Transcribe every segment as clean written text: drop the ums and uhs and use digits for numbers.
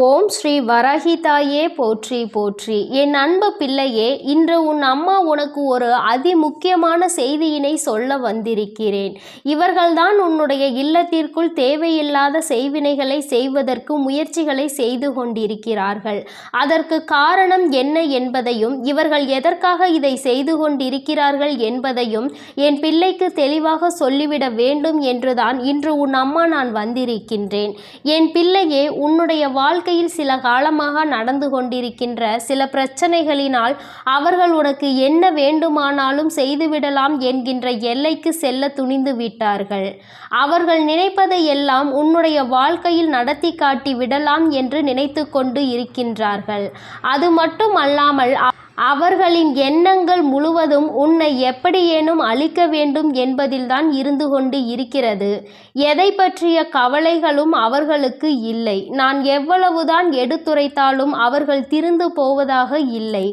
ஓம் ஸ்ரீ வராகி தாயே போற்றி போற்றி. என் அன்பு பிள்ளையே, இன்று உன் அம்மா உனக்கு ஒரு அதிமுக்கியமான செய்தியினை சொல்ல வந்திருக்கிறேன். இவர்கள்தான் உன்னுடைய இல்லத்திற்குள் தேவையில்லாத செய்வினைகளை செய்வதற்கு முயற்சிகளை செய்து கொண்டிருக்கிறார்கள். அதற்கு காரணம் என்ன என்பதையும் இவர்கள் எதற்காக இதை செய்து கொண்டிருக்கிறார்கள் என்பதையும் என் பிள்ளைக்கு தெளிவாக சொல்லிவிட வேண்டும் என்றுதான் இன்று உன் அம்மா நான் வந்திருக்கின்றேன். என் பிள்ளையே, உன்னுடைய வாழ்க்கையில் சில காலமாக நடந்து கொண்டிருக்கின்ற சில பிரச்சனைகளினால் அவர்கள் உனக்கு என்ன வேண்டுமானாலும் செய்துவிடலாம் என்கின்ற எல்லைக்கு செல்ல துணிந்து விட்டார்கள். அவர்கள் நினைப்பதை எல்லாம் உன்னுடைய வாழ்க்கையில் நடத்தி காட்டி விடலாம் என்று நினைத்து கொண்டு இருக்கின்றார்கள். அது மட்டும் அல்லாமல் அவர்களின் எண்ணங்கள் முழுவதும் உன்னை எப்படியேனும் அழிக்க வேண்டும் என்பதில்தான் இருந்து கொண்டு இருக்கிறது. எதை பற்றிய கவலைகளும் அவர்களுக்கு இல்லை. நான் எவ்வளவுதான் எடுத்துரைத்தாலும் அவர்கள் திருந்து போவதாக இல்லை.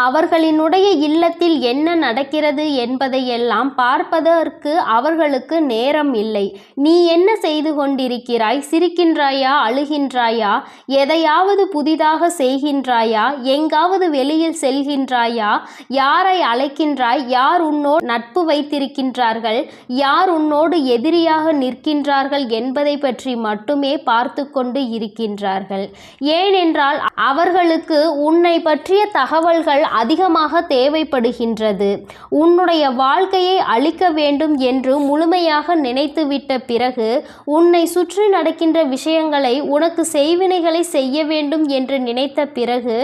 அவர்களினுடைய இல்லத்தில் என்ன நடக்கிறது என்பதையெல்லாம் பார்ப்பதற்கு அவர்களுக்கு நேரம் இல்லை. நீ என்ன செய்து கொண்டிருக்கிறாய்? சிரிக்கின்றாயா? அழுகின்றாயா? எதையாவது புதிதாக செய்கின்றாயா? எங்காவது வெளியில் செல்கின்றாயா? யாரை அழைக்கின்றாய்? யார் உன்னோடு நட்பு வைத்திருக்கின்றார்கள்? யார் உன்னோடு எதிரியாக நிற்கின்றார்கள் என்பதை பற்றி மட்டுமே பார்த்து கொண்டு இருக்கின்றார்கள். ஏனென்றால் அவர்களுக்கு உன்னை பற்றிய தகவல்கள் அதிகமாக தேவைப்படுகின்றது. உன்னுடைய வாழ்க்கையை அழிக்க வேண்டும் என்று முழுமையாக நினைத்துவிட்ட பிறகு உன்னை சுற்றி நடக்கின்ற விஷயங்களை, உனக்கு செய்வினைகளை செய்ய வேண்டும் என்று நினைத்த பிறகு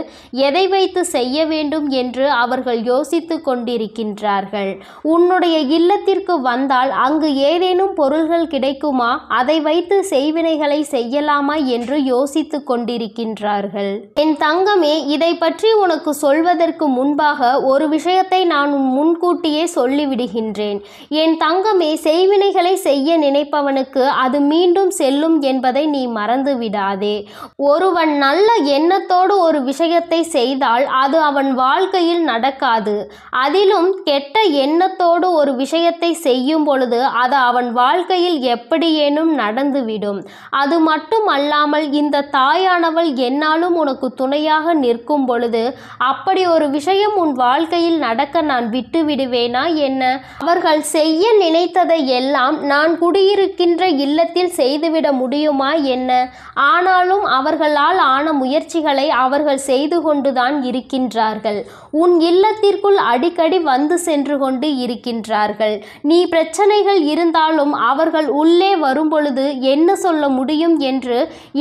எதை வைத்து செய்ய வேண்டும் என்று அவர்கள் யோசித்து கொண்டிருக்கின்றார்கள். உன்னுடைய இல்லத்திற்கு வந்தால் அங்கு ஏதேனும் பொருள்கள் கிடைக்குமா, அதை வைத்து செய்வினைகளை செய்யலாமா என்று யோசித்து கொண்டிருக்கின்றார்கள். என் தங்கமே, இதை பற்றி உனக்கு சொல்வதற்கு முன்பாக ஒரு விஷயத்தை நான் முன்கூட்டியே சொல்லிவிடுகின்றேன். என் தங்கமே, செய்வினைகளை செய்ய நினைப்பவனுக்கு அது மீண்டும் செல்லும் என்பதை நீ மறந்து விடாதே. ஒருவன் நல்ல எண்ணத்தோடு ஒரு விஷயத்தை செய்தால் அது அவன் வாழ்க்கையில் நடக்காது. அதிலும் கெட்ட எண்ணத்தோடு ஒரு விஷயத்தை செய்யும் பொழுது அது அவன் வாழ்க்கையில் எப்படியேனும் நடந்துவிடும். அது மட்டும் அல்லாமல் இந்த தாயானவள் என்னாலும் உனக்கு துணையாக நிற்கும் பொழுது அப்படி ஒரு விஷயம் உன் வாழ்க்கையில் நடக்க நான் விட்டு விடுவேனா என்ன? அவர்கள் செய்ய நினைத்ததை எல்லாம் நான் குடியிருக்கின்ற இல்லத்தில் செய்துவிட முடியுமா என்ன? ஆனாலும் அவர்களால் ஆன முயற்சிகளை அவர்கள் செய்து கொண்டுதான் இருக்கின்றார்கள். உன் இல்லத்திற்குள் அடிக்கடி வந்து சென்று கொண்டு இருக்கின்றார்கள். நீ பிரச்சனைகள் இருந்தாலும் அவர்கள் உள்ளே வரும்பொழுது என்ன சொல்ல முடியும் என்று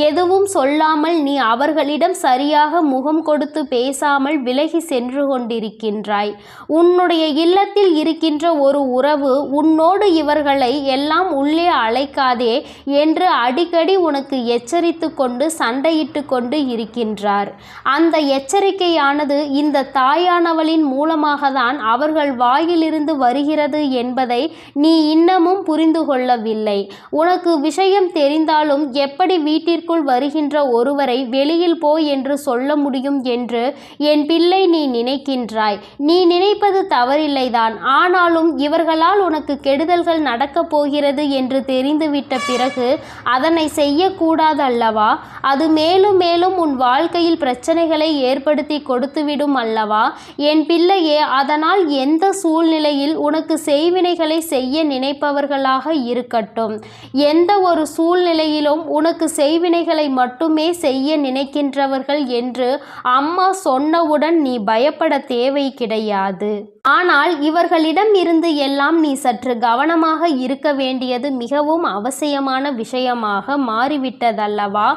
எதுவும் சொல்லாமல் நீ அவர்களிடம் சரியாக முகம் கொடுத்து பேசாமல் விலகி சென்று கொண்டிருக்கின்றாய். உன்னுடைய இல்லத்தில் இருக்கின்ற ஒரு உறவு உன்னோடு இவர்களை எல்லாம் உள்ளே அழைக்காதே என்று அடிக்கடி உனக்கு எச்சரித்து கொண்டு சண்டையிட்டு கொண்டு இருக்கின்றார். அந்த எச்சரிக்கையானது இந்த தாயானவளின் மூலமாக தான் அவர்கள் வாயிலிருந்து வருகிறது என்பதை நீ இன்னமும் புரிந்து கொள்ளவில்லை. உனக்கு விஷயம் தெரிந்தாலும் எப்படி வீட்டிற்குள் வருகின்ற ஒருவரை வெளியில் போ என்று சொல்ல முடியும் என்று என் பிள்ளை நீ நினைக்கின்றாய். நீ நினைப்பது தவறில்லைதான். ஆனாலும் இவர்களால் உனக்கு கெடுதல்கள் நடக்கப் போகிறது என்று தெரிந்துவிட்ட பிறகு அதனை செய்யக்கூடாதல்லவா? அது மேலும் மேலும் உன் வாழ்க்கையில் பிரச்சனைகளை ஏற்படுத்தி கொடுத்துவிடும் அல்லவா? என் பிள்ளையே, அதனால் எந்த சூழ்நிலையில் உனக்கு செய்வினைகளை செய்ய நினைப்பவர்களாக இருக்கட்டும், எந்த ஒரு சூழ்நிலையிலும் உனக்கு செய்வினைகளை மட்டுமே செய்ய நினைக்கின்றவர்கள் என்று அம்மா சொன்னவுடன் நீ பயப்பட தேவை கிடையாது. ஆனால் இவர்களிடம் இருந்து எல்லாம் நீ சற்று கவனமாக இருக்க வேண்டியது மிகவும் அவசியமான விஷயமாக மாறிவிட்டதல்லவா?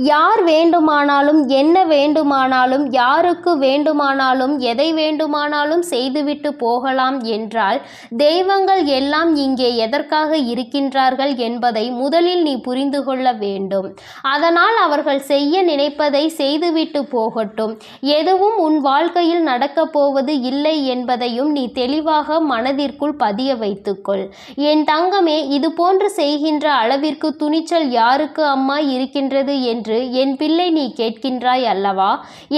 யார் வேண்டுமானாலும் என்ன வேண்டுமானாலும் யாருக்கு வேண்டுமானாலும் எதை வேண்டுமானாலும் செய்துவிட்டு போகலாம் என்றால் தெய்வங்கள் எல்லாம் இங்கே எதற்காக இருக்கின்றார்கள் என்பதை முதலில் நீ புரிந்து கொள்ள வேண்டும். அதனால் அவர்கள் செய்ய நினைப்பதை செய்துவிட்டு போகட்டும். எதுவும் உன் வாழ்க்கையில் நடக்கப் போவது இல்லை என்பதையும் விஷயத்தையும் நீ தெளிவாக மனதிற்குள் பதிய வைத்துக்கொள். என் தங்கமே, இது போன்று செய்கின்ற அளவிற்கு துணிச்சல் யாருக்கு அம்மா இருக்கின்றது என்று என் பிள்ளை நீ கேட்கின்றாய் அல்லவா?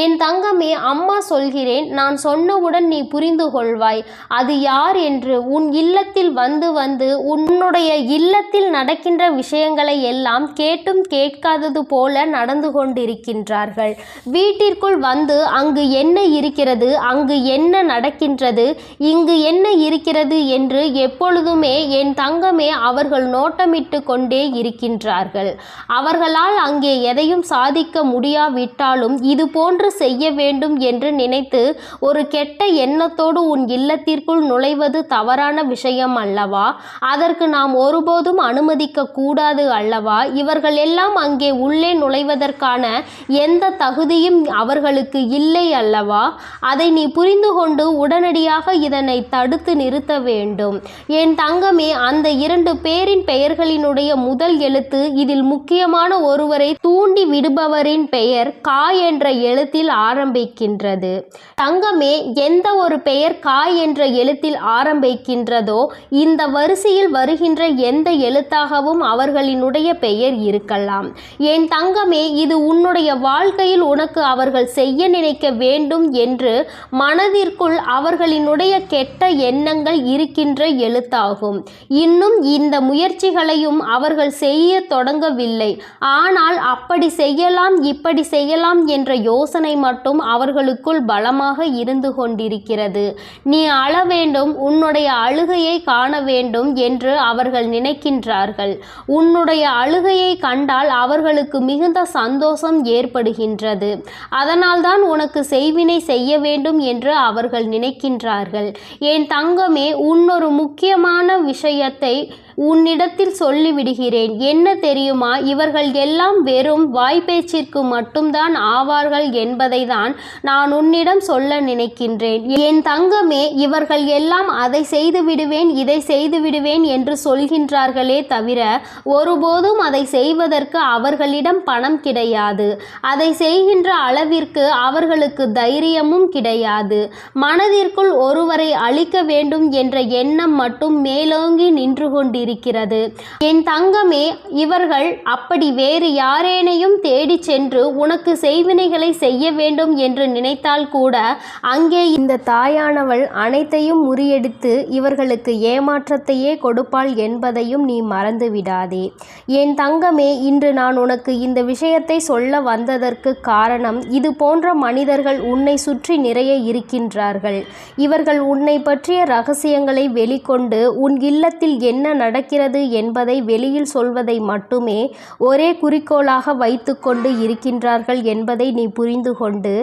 என் தங்கமே, அம்மா சொல்கிறேன், நான் சொன்னவுடன் நீ புரிந்து கொள்வாய் அது யார் என்று. உன் இல்லத்தில் வந்து வந்து உன்னுடைய இல்லத்தில் நடக்கின்ற விஷயங்களை எல்லாம் கேட்டும் கேட்காதது போல நடந்து கொண்டிருக்கின்றார்கள். வீட்டிற்குள் வந்து அங்கு என்ன இருக்கிறது, அங்கு என்ன நடக்கின்றது, இங்கு என்ன இருக்கிறது என்று எப்பொழுதுமே என் தங்கமே அவர்கள் நோட்டமிட்டு கொண்டே இருக்கின்றார்கள். அவர்களால் அங்கே எதையும் சாதிக்க முடியாவிட்டாலும் இது போன்று செய்ய வேண்டும் என்று நினைத்து ஒரு கெட்ட எண்ணத்தோடு உன் இல்லத்திற்குள் நுழைவது தவறான விஷயம் அல்லவா? அதற்கு நாம் ஒருபோதும் அனுமதிக்க கூடாது அல்லவா? இவர்கள் எல்லாம் அங்கே உள்ளே நுழைவதற்கான எந்த தகுதியும் அவர்களுக்கு இல்லை அல்லவா? அதை நீ புரிந்து கொண்டு உடனடியாக இதனை தடுத்து நிறுத்த வேண்டும். என் தங்கமே, அந்த 2 பேரின் பெயர்களினுடைய முதல் எழுத்து இதில் முக்கியமான ஒருவரை தூண்டி விடுபவரின் பெயர் கா என்ற எழுத்தில் ஆரம்பிக்கின்றது. தங்கமே, எந்த ஒரு பெயர் கா என்ற எழுத்தில் ஆரம்பிக்கின்றதோ இந்த வரிசையில் வருகின்ற எந்த எழுத்தாகவும் அவர்களினுடைய பெயர் இருக்கலாம். என் தங்கமே, இது உன்னுடைய வாழ்க்கையில் உனக்கு அவர்கள் செய்ய நினைக்க வேண்டும் என்று மனதிற்குள் அவர்களினுடைய கெட்ட எண்ணங்கள் இருக்கின்ற எழுத்தாகும். இன்னும் இந்த முயற்சிகளையும் அவர்கள் செய்ய தொடங்கவில்லை. ஆனால் அப்படி செய்யலாம் இப்படி செய்யலாம் என்ற யோசனை மட்டும் அவர்களுக்குள் பலமாக இருந்து கொண்டிருக்கிறது. நீ அழ வேண்டும், உன்னுடைய அழுகையை காண வேண்டும் என்று அவர்கள் நினைக்கின்றார்கள். உன்னுடைய அழுகையை கண்டால் அவர்களுக்கு மிகுந்த சந்தோஷம் ஏற்படுகின்றது. அதனால்தான் உனக்கு செய்வினை செய்ய வேண்டும் என்று அவர்கள் நினைக்கின்றார்கள். என் தங்கமே, உன்னொரு முக்கியமான விஷயத்தை உன்னிடத்தில் சொல்லிவிடுகிறேன். என்ன தெரியுமா? இவர்கள் எல்லாம் வெறும் வாய்ப்பேச்சிற்கு மட்டும்தான் ஆவார்கள் என்பதை தான் நான் உன்னிடம் சொல்ல நினைக்கின்றேன். என் தங்கமே, இவர்கள் எல்லாம் அதை செய்து விடுவேன் இதை செய்து விடுவேன் என்று சொல்கின்றார்களே தவிர ஒருபோதும் அதை செய்வதற்கு அவர்களிடம் பணம் கிடையாது. அதை செய்கின்ற அளவிற்கு அவர்களுக்கு தைரியமும் கிடையாது. மனதிற்குள் ஒருவரை அழிக்க வேண்டும் என்ற எண்ணம் மட்டும் மேலோங்கி நின்று கொண்டிருக்கிறது. என் தங்கமே, இவர்கள் அப்படி வேறு யாரேனையும் தேடி சென்று உனக்கு செய்வினைகளை செய்ய வேண்டும் என்று நினைத்தால் கூட அங்கே இந்த தாயானவள் அனைத்தையும் முறியடித்து இவர்களுக்கு ஏமாற்றத்தையே கொடுப்பாள் என்பதையும் நீ மறந்து விடாதே. என் தங்கமே, இன்று நான் உனக்கு இந்த விஷயத்தை சொல்ல வந்ததற்கு காரணம், இது போன்ற மனிதர்கள் உன்னை சுற்றி நிறைய இருக்கின்றார்கள். இவர்கள் உன்னை பற்றிய ரகசியங்களை வெளிக்கொண்டு உன் இல்லத்தில் என்ன நடக்கிறது என்பதை வெளியில் சொல்வதை மட்டுமே ஒரே குறிக்கோளாக வைத்துக்கொண்டு இருக்கின்றார்கள் என்பதை நீ புரிந்து கொண்டு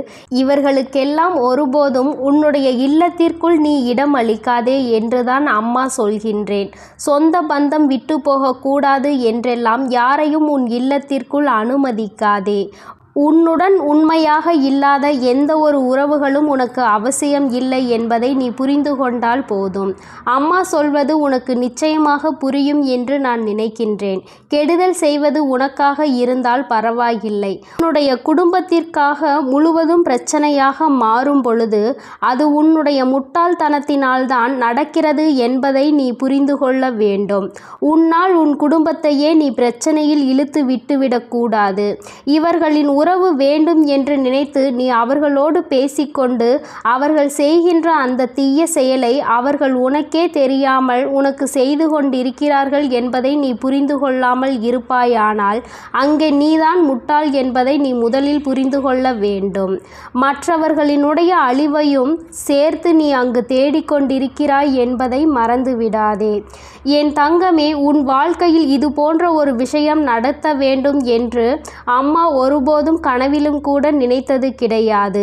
இவர்களுக்கெல்லாம் ஒருபோதும் உன்னுடைய இல்லத்திற்குள் நீ இடம் அளிக்காதே என்றுதான் அம்மா சொல்கின்றேன். சொந்த பந்தம் விட்டு போகக்கூடாது என்றெல்லாம் யாரையும் உன் இல்லத்திற்குள் அனுமதிக்காதே. உன்னுடன் உண்மையாக இல்லாத எந்த ஒரு உறவுகளும் உனக்கு அவசியம் இல்லை என்பதை நீ புரிந்து கொண்டால் போதும். அம்மா சொல்வது உனக்கு நிச்சயமாக புரியும் என்று நான் நினைக்கின்றேன். கெடுதல் செய்வது உனக்காக இருந்தால் பரவாயில்லை. உன்னுடைய குடும்பத்திற்காக முழுவதும் பிரச்சனையாக மாறும் பொழுது அது உன்னுடைய முட்டாள்தனத்தினால்தான் நடக்கிறது என்பதை நீ புரிந்து கொள்ள வேண்டும். உன்னால் உன் குடும்பத்தையே நீ பிரச்சனையில் இழுத்து விட்டுவிடக்கூடாது. இவர்களின் உறவு வேண்டும் என்று நினைத்து நீ அவர்களோடு பேசிக்கொண்டு அவர்கள் செய்கின்ற அந்த தீய செயலை அவர்கள் உனக்கே தெரியாமல் உனக்கு செய்து கொண்டிருக்கிறார்கள் என்பதை நீ புரிந்து கொள்ளாமல் இருப்பாயானால் அங்கே நீதான் முட்டாள் என்பதை நீ முதலில் புரிந்து கொள்ள வேண்டும். மற்றவர்களினுடைய அழிவையும் சேர்த்து நீ அங்கு தேடிக்கொண்டிருக்கிறாய் என்பதை மறந்து விடாதே. என் தங்கமே, உன் வாழ்க்கையில் இது போன்ற ஒரு விஷயம் நடத்த வேண்டும் என்று அம்மா ஒருபோதும் கனவிலும் கூட நினைத்தது கிடையாது.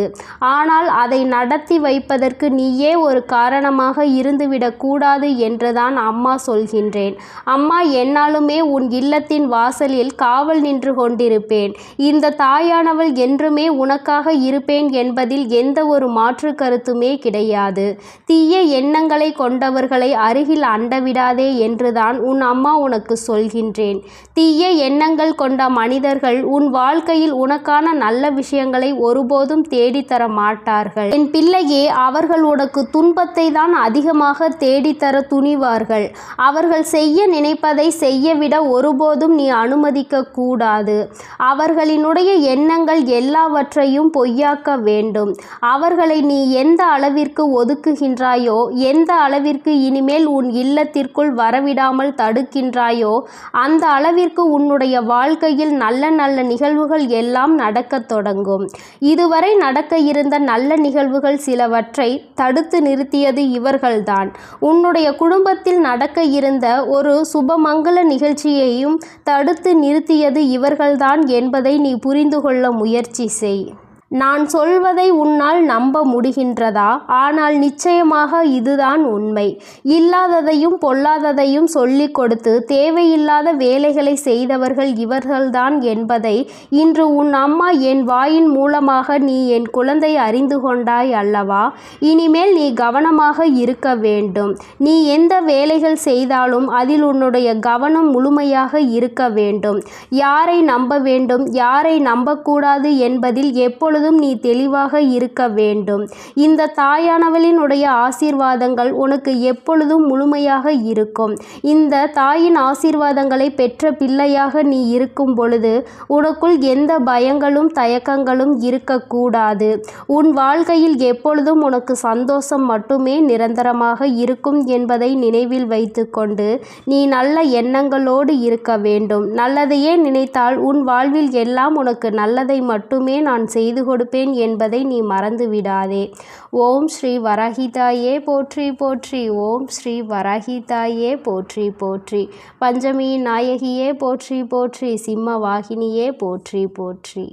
ஆனால் அதை நடத்தி வைப்பதற்கு நீயே ஒரு காரணமாக இருந்துவிடக்கூடாது என்றுதான் அம்மா சொல்கின்றேன். அம்மா என்னாலுமே உன் இல்லத்தின் வாசலில் காவல் நின்று கொண்டிருப்பேன். இந்த தாயானவள் என்றுமே உனக்காக இருப்பேன் என்பதில் எந்த ஒரு மாற்று கருத்துமே கிடையாது. தீய எண்ணங்களை கொண்டவர்களை அருகில் அண்டவிடாதே என்றுதான் உன் அம்மா உனக்கு சொல்கின்றேன். தீய எண்ணங்கள் கொண்ட மனிதர்கள் உன் வாழ்க்கையில் உனக்கு உனக்கான நல்ல விஷயங்களை ஒருபோதும் தேடித்தர மாட்டார்கள். என் பிள்ளையே, அவர்கள் உனக்கு துன்பத்தை தான் அதிகமாக தேடித்தர துணிவார்கள். அவர்கள் செய்ய நினைப்பதை செய்யவிட ஒருபோதும் நீ அனுமதிக்க கூடாது. அவர்களினுடைய எண்ணங்கள் எல்லாவற்றையும் பொய்யாக்க வேண்டும். அவர்களை நீ எந்த அளவிற்கு ஒதுக்குகின்றாயோ, எந்த அளவிற்கு இனிமேல் உன் இல்லத்திற்குள் வரவிடாமல் தடுக்கின்றாயோ, அந்த அளவிற்கு உன்னுடைய வாழ்க்கையில் நல்ல நல்ல நிகழ்வுகள் எல்லாம் நடக்கத் தொடங்கும். இதுவரை நடக்க இருந்த நல்ல நிகழ்வுகள் சிலவற்றை தடுத்து நிறுத்தியது இவர்கள்தான். உன்னுடைய குடும்பத்தில் நடக்க இருந்த ஒரு சுபமங்கல நிகழ்ச்சியையும் தடுத்து நிறுத்தியது இவர்கள்தான் என்பதை நீ புரிந்து கொள்ள முயற்சி செய். நான் சொல்வதை உன்னால் நம்ப முடிகின்றதா? ஆனால் நிச்சயமாக இதுதான் உண்மை. இல்லாததையும் பொல்லாததையும் சொல்லிக் கொடுத்து தேவையில்லாத வேலைகளை செய்தவர்கள் இவர்கள்தான் என்பதை இன்று உன் அம்மா என் வாயின் மூலமாக நீ என் குழந்தை அறிந்து கொண்டாய் அல்லவா? இனிமேல் நீ கவனமாக இருக்க வேண்டும். நீ எந்த வேலைகள் செய்தாலும் அதில் உன்னுடைய கவனம் முழுமையாக இருக்க வேண்டும். யாரை நம்ப வேண்டும், யாரை நம்பக்கூடாது என்பதில் எப்பொழுதும் நீ தெளிவாக இருக்க வேண்டும். இந்த தாயானவளினுடைய ஆசீர்வாதங்கள் உனக்கு எப்பொழுதும் முழுமையாக இருக்கும். இந்த தாயின் ஆசீர்வாதங்களை பெற்ற பிள்ளையாக நீ இருக்கும் பொழுது உனக்குள் எந்த பயங்களும் தயக்கங்களும் இருக்கக்கூடாது. உன் வாழ்க்கையில் எப்பொழுதும் உனக்கு சந்தோஷம் மட்டுமே நிரந்தரமாக இருக்கும் என்பதை நினைவில் வைத்துக்கொண்டு நீ நல்ல எண்ணங்களோடு இருக்க வேண்டும். நல்லதையே நினைத்தால் உன் வாழ்வில் எல்லாம் உனக்கு நல்லதை மட்டுமே நான் செய்து கொடுப்பேன் என்பதை நீ மறந்து விடாதே. ஓம் ஸ்ரீ வராகிதாயே போற்றி போற்றி. ஓம் ஸ்ரீ வராகிதாயே போற்றி போற்றி. பஞ்சமியின் நாயகியே போற்றி போற்றி. சிம்ம வாகினியே போற்றி போற்றி.